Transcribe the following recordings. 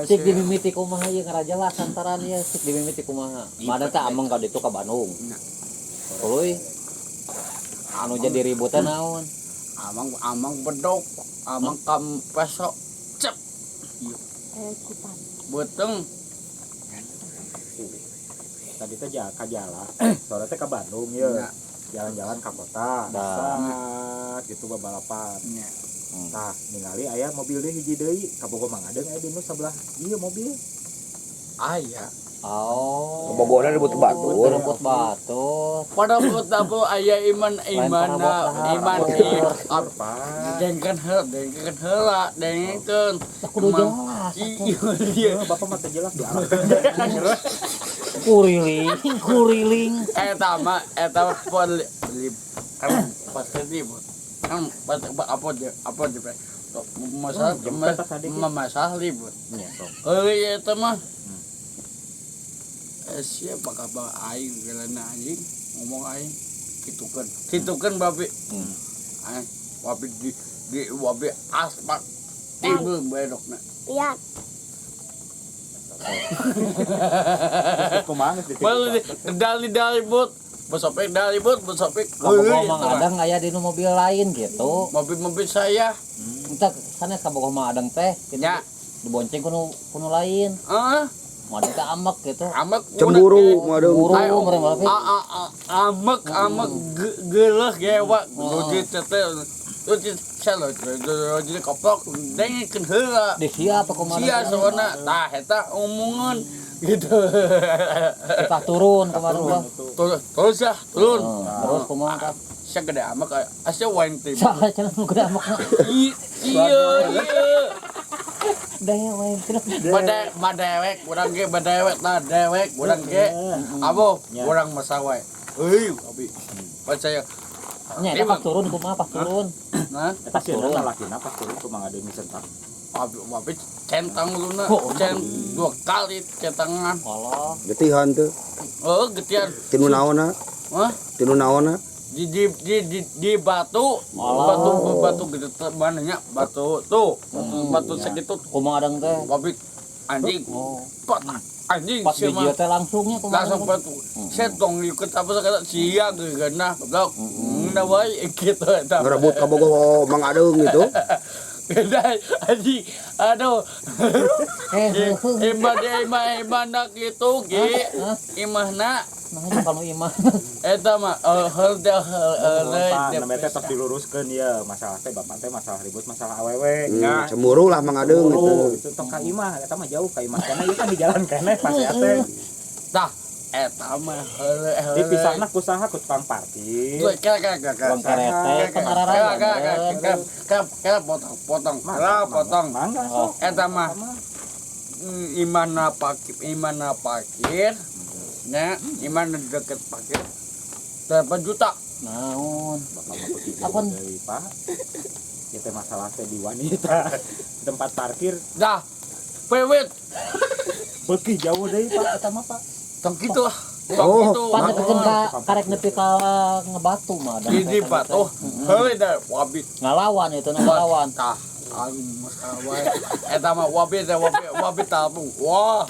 Sik dimimiti kumaha ieu ngarajelas antaran ieu sik dimimiti kumaha. Mana teh ameng ka ditu ka Bandung. Tuluy. Anu jadi ributan naon? Amang bedok, amang kam pesok. Cep. Ikutan. Beteng. Tadi teh ka jala. Sore teh ka Bandung ye. Jalan-jalan ka kota. Dah gitu babalapan. Tah ningali aya mobil deui hiji deui ka Bogor Mangadeng aya di nu sebelah ieu mobil. Aya. Oh. Bobogan rebut batu. Rebut batu. Pada kota bu aya iman Apa? dengkeun heula dengkeun. Kudu jelas. Iya. Bapak mah teh jelas diarahkeun. Kuriling. Eta beli kan pasti bu. Kan apa je masalah libur. Iya eta mah. Siapa kabar aing gelana anjing ngomong aing kitukeun babi. Babi di babi aspak tiba bedokna. Lihat. Kumaha geus Beli dali bot. Besopek dali bot, besopek. Kabogoh Mang Adang aya di nu mobil lain gitu. Mobil saya. Entek sanes kabogoh Mang Adang teh Nya. dibonceng kuno lain. Made teh amek gitu. Amek Cemburu madeng. Buru meureun bae. amek geuleuh gewa. Luji teh luji salo luji koplok dengkeun heula. Di siapa kumaha? Sia soalna tah eta omongan gitu. Kita turun kemarin gua. Terus ya, turun. Terus kumaha? Sia gede amek asa waing teh. Saha cenah nu gede amek. Iya. Dewek. Badewek, urang ge badewek tah dewek, urang ge abo, urang masawae. Abi. Percaya. Nya eta pas turun kumaha pas turun? Nah, Eta sieun lalakina pas turun ku Mang Adeng centang. abi centang luna, dua kali centangan. Allah. Getihan teu. Oh, getian. Tinu naonna? Hah? Tinu naonna? Di batu gede mana nya batu tuh batu segitu Kumaha Adang teh? babi anjing pot anjing Pas di teh langsungnya kumaha? langsung batu setong ikut apa kata sia geuna goblok da wae kitu eta Ngerebut kabogoh Mang Adeng gitu. gede anjing aduh imah gitu ge imahna Nah, kalau imah. eta mah Namanya teh tos diluruskeun ieu masalah teh bapak teh masalah ribut masalah awewe. Cemburu lah Mang Adeng gitu. Itu tong ka imah eta mah jauh ka imah kana ieu kan di jalan keneh pas ya teh. tah eta mah Dipisahna ku saha ku tukang parkir. Bang kerete Kela potong. Mangga sok. Eta mah imana parkir. Nya, imana deket parkir. Berapa juta? Naon? Bapak mah peuti Apaan? deui, Pak. Ieu teh masalah teh di wanita. Tempat parkir Dah, pewet. beuki jauh deui, Pak, eta mah, Pak. Tong kitu lah. Oh, Pan nepikan ka karek nepi ka ngebatu mah Adang. Di batu. Heula da wabi. Ngalawan itu ngalawan. Tah, masalah wae. Eta mah wabi tabung. Wah,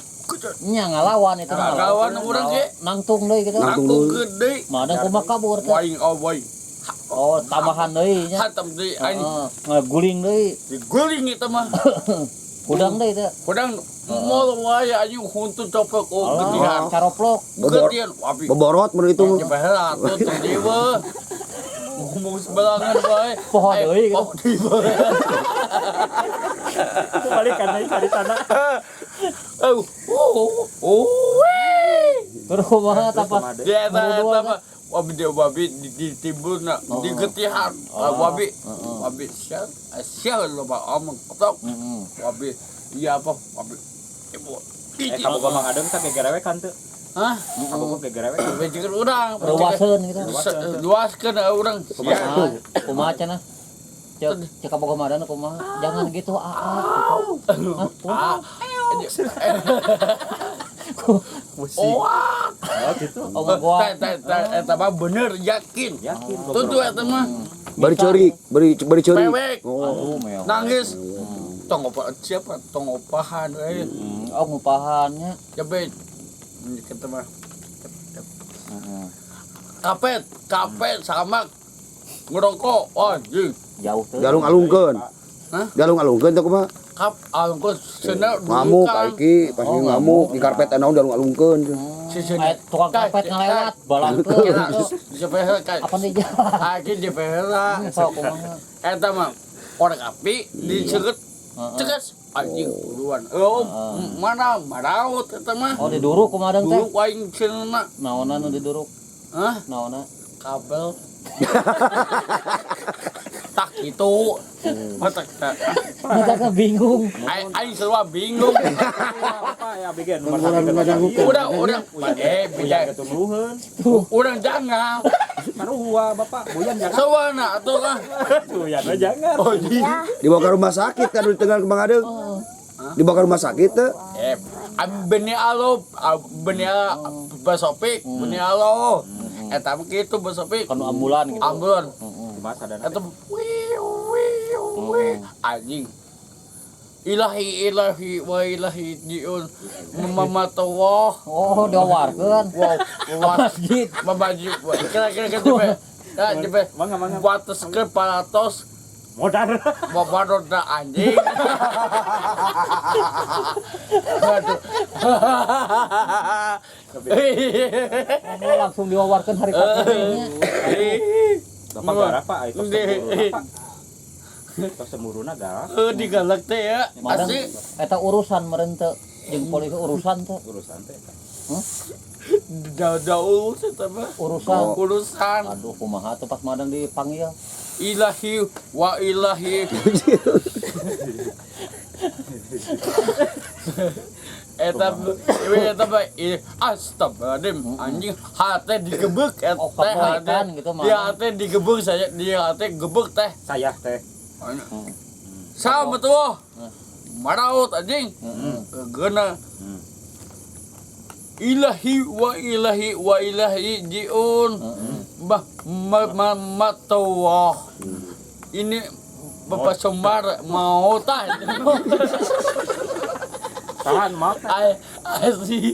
Nya ngalawan itu ngalawan urang ge. nangtung deui gitu. Nangtung gede. Madang kumaha kabur teh. Waing waing. Oh, tambahan deui nya. Hatam deui anjing. Ngaguling deui. Diguling eta mah. Udang deui teh. Udang mall wae anjing huntu coplok gedihan. Caroplok. Gedihan wabi. Boborot mun itu. Nyebaheula atuh teh dewe. Ngomong sebelangan wae. Pohon deui gitu. Oh, dewe. Itu balik kan deui cari tanah. Terus kumaha tah pas Dia eta mah wabi di timbulna di getihan. Wabi sial loba omong kotok. Wabi iya apa wabi ibu. Kabogoh Mang Adeng teh gegerewe kan teu? Hah? Kabogoh gegerewe kan? Bejekeun urang. ruaseun gitu. Luaskeun urang. Kumaha cenah? Cek kabogoh madana kumaha? Jangan gitu Oh, gitu. Oh gua eta mah bener yakin. Tutu eta mah Bari ceurik, bari ceurik. pewek. Oh. aduh meo. Nangis. tong apa siapa tong opahan Oh ngupahannya. Jebet kata mah Heeh. kapet sama ngerokok anjing Jauh tuh. Galung alungkeun. Hah? Galung alungkeun teh kumaha? kap alungkeun cenah Ngamuk iki, pas Oh, ngamuk di karpet anaon galung alungkeun. Tukang karpet ngelewat balangkeun. Jepeh kayak Apa nih jalan? aki jepeh lah Sok kumaha. eta mah korek api diceget ceges anjing buruan mana maraut eta mah Oh diduruk kumadang teh. dulu aing cenah Naonan nu diduruk? hah Naona? kabel tak itu mata Mata bingung. aing serba bingung Apa ya bikin nomor satu udah buyan bisa ketuluheun. udah jangan Maruhua bapak, buyan jangan. sawana atuh kan Buyan mah jangan. oh iya Dibawa ke rumah sakit kan di tengah Mang Adeng. Dibawa ke rumah sakit teh. benih alo benih basopik benih alo eta mah kitu basopik Kan ambulan gitu. ambulan Cuma sadana. eta anjing ilahi wa ilahi jiun mamatawah Oh diawarkeun. wow Masjid. mabaju kira-kira gitu ya jebe Mangga. batas ke palatos Modar. babadot da anjing aduh Oh, langsung diwawarkeun hari Kartininya. Bapak garap Pak, itu semuruna Pak. Itu semuruna garap di galak teh ya Madang asli eta urusan meureun teu jeung polisi urusan teu. urusan teh. daul eta mah urusan Aduh kumaha tuh pas madang dipanggil. ilahi wa ilahi eta mah astagfirullahaladzim anjing hate digebek Oh, teh kepoekan gitu, Mang. dia hate digebek saya dia hate gebek teh Saya teh. sama tuh maraut anjing geuna ilahi wa ilahi jiun bah matawah ini Bapak Semar mau tah Tahan maaf. asli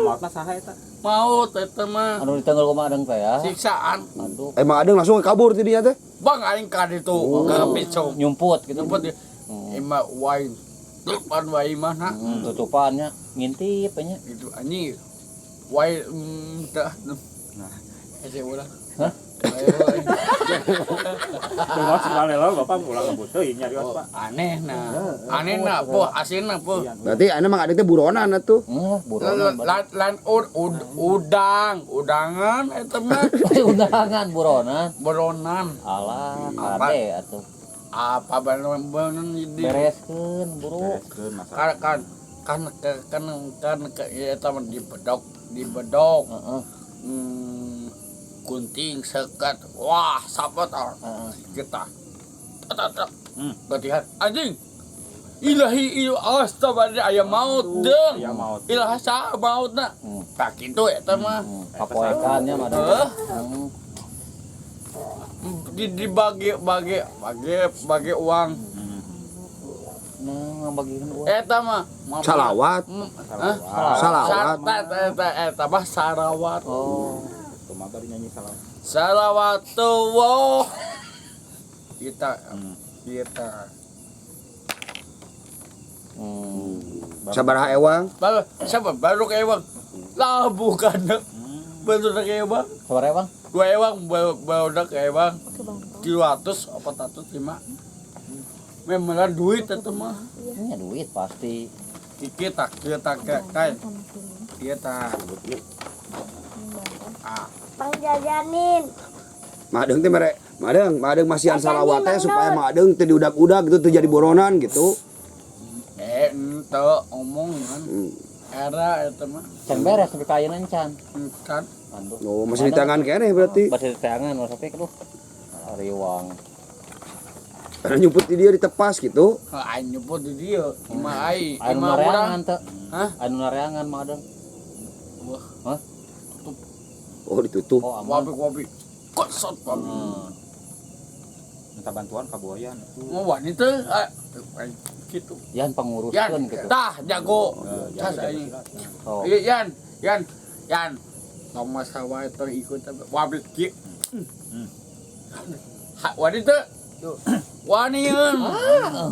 Maafna saha eta? mau eta mah Anu ditenggal kumadang teh ya. siksaan Aduh Mang Adeng langsung kabur ti dinya teh. bang aing ka ditu ka picong nyumput gitu. tempat ima wain depan wae mana Tutupannya ngintip nya. itu anjing wae tah Nah. ese urang Hah? Cuma sekali lo Bapak ulang ngebut teuing nyari Pak. aneh nah po asinna po Berarti ane Mang Adeng teh buronan atuh. Buronan. lan udangan eta mah Undangan buronan. beronan Alah, Apa? kade atuh. apa beronan di Bereskeun buru. Bereskeun masalah. kan eta mah di bedok Heeh. gunting sekat wah sapat Heeh. kita latihan anjing ilahi astagfirullah aya maut deung Aya maut. ilaha sa mautna tak kitu eta mah Kapoekannya madang. dibagi uang Nah, ngabagikeun uang. eta mah Salawat. Salawat. eta mah sarawat Oh. Cuma bari nyanyi salah. salawatullah kita Sabaraha ewang? baru kayak bang lah bukan baru kayak bang Sabaraha Bang? dua ewang baru kayak bang 300 405 memang duit itu mah Nya duit pasti. kita kayak kita Bang jajanin. Mang Adeng teh mere Mang Adeng masihan salawat teh supaya Mang Adeng teh diudag-udag gitu teu jadi buronan gitu. ente omongan era itu mah Can beres tapi kayeuna can. kan Aduh. Oh, masih di tangan keneh berarti. Masih di tangan masa teh aduh. Riwang. Karena nyumput di dia ditepas gitu. aing nyebut di dia ima ai Anu ima urang nareangan teh. hah Anu nareangan madang. wah Hah? Oh, ditutup. Oh, aman. wabi kosot wabi minta bantuan ka Boyan. Mau wanita gitu. Yan Yan, panguruskeun gitu. tah jago. Yan, Tas aing. Oh. Iya, Yan. Sama sawah ikut wabit ki. Wanita. Wanian.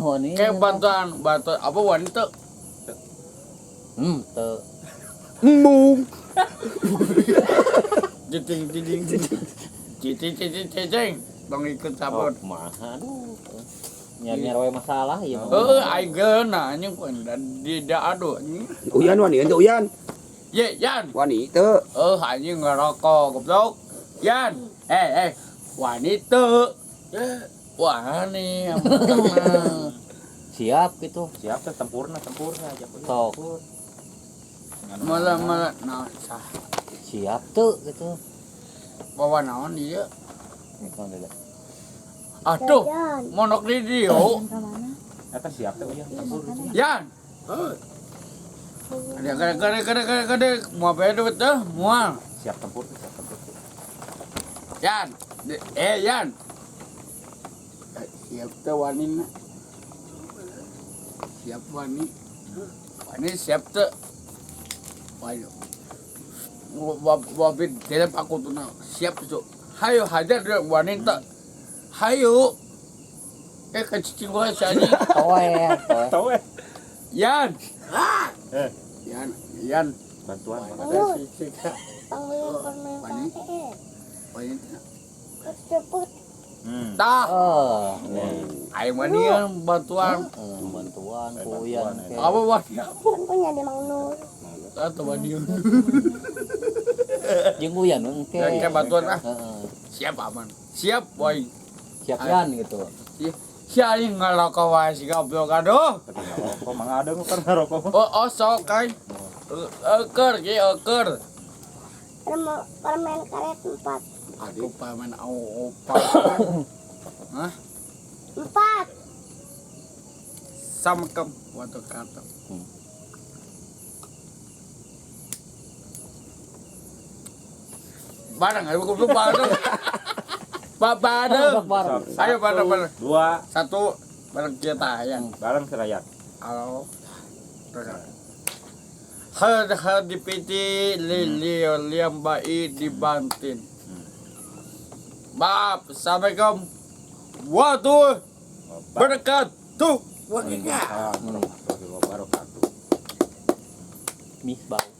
Wani. Kayak bantuan apa wanita? Teu. Embung. Cicing. Bang ikut Oh, sabot. kumaha aduh. Nyar-nyar we masalah ieu. Aing geuna anjing kun di da aduh. Uyan wani ente uyan. Ye, Yan. Wani teu. Anjing ngerokok goblok. Yan. Wanita. Wani. Siap gitu. Siap teh tempurna aja. Sok. Malah nah sah. Siap tuh gitu. Bawa naon ieu? Ikon dulu. Aduh, Jajan. monok di dieu. Eta siap teh Uyan tempur. Yan. Kada mau apa duit tuh? Mual. Siap tempur. Yan. Yan. Siap tuh wanina. Siap wani. Wani siap tuh. Waduh. Wabit tidak aku tuh siap tuh. Hayo hajar dia wanita. Hayo. Kecicing gua saja. Toe. Tahu Yan. Eh. Yan. bantuan. Panggil permen karet. Wanita. Cepet. Tah. Nih. Aing mah dia bantuan. Bantuan kuyan. Apa wani? Kan punya di Mang Nur. Atau wani. Jeung kuyan engke. Kayak bantuan ah. Heeh. Siap aman. Siap boy. Siap yan gitu. Si aing ngaloko wae si goblok aduh. Rokok mangadeng kan rokok. Oh sok kai. Eker. Permen karet 4. Aduh paman opa. Hah? 4. Samkem waktu kata. Barang ayo goblok barang. Barang. Bareng. Ayo barang. 2 Satu barang kita yang bareng serayat. halo. Har dipiti liam bai dibantin. Maaf, assalamualaikum. Waduh, berkat tuh. Waalaikumsalam warahmatullahi wabarakatuh. Misbah.